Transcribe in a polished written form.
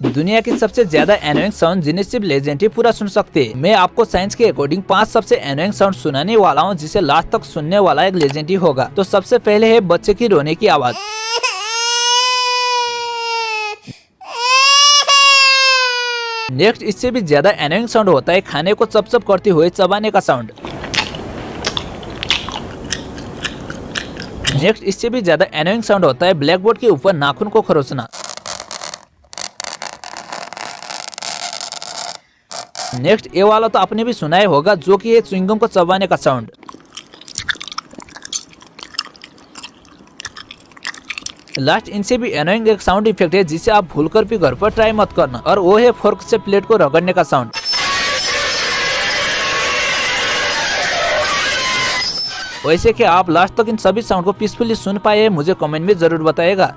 दुनिया की सबसे ज्यादा एनोइंग साउंड जिन्हें सिर्फ लेजेंड ही पूरा सुन सकते हैं। मैं आपको साइंस के अकॉर्डिंग 5 सबसे एनोइंग साउंड सुनाने वाला हूँ, जिसे लास्ट तक सुनने वाला एक लेजेंड ही होगा। तो सबसे पहले है बच्चे की रोने की आवाज। नेक्स्ट इससे भी ज्यादा एनोइंग साउंड होता है खाने को चप चप करते हुए चबाने का साउंड। नेक्स्ट इससे भी ज्यादा एनोइंग साउंड होता है ब्लैक बोर्ड के ऊपर नाखून को खरोचना। नेक्स्ट ये वाला तो आपने भी सुना ही होगा, जो कि है च्युइंगम को चबाने का साउंड। लास्ट इनसे भी एनोइंग एक साउंड इफेक्ट है, जिसे आप भूलकर भी घर पर ट्राई मत करना, और वो है फोर्क से प्लेट को रगड़ने का साउंड। वैसे कि आप लास्ट तक इन सभी साउंड को पीसफुली सुन पाए, मुझे कमेंट में जरूर बताइएगा।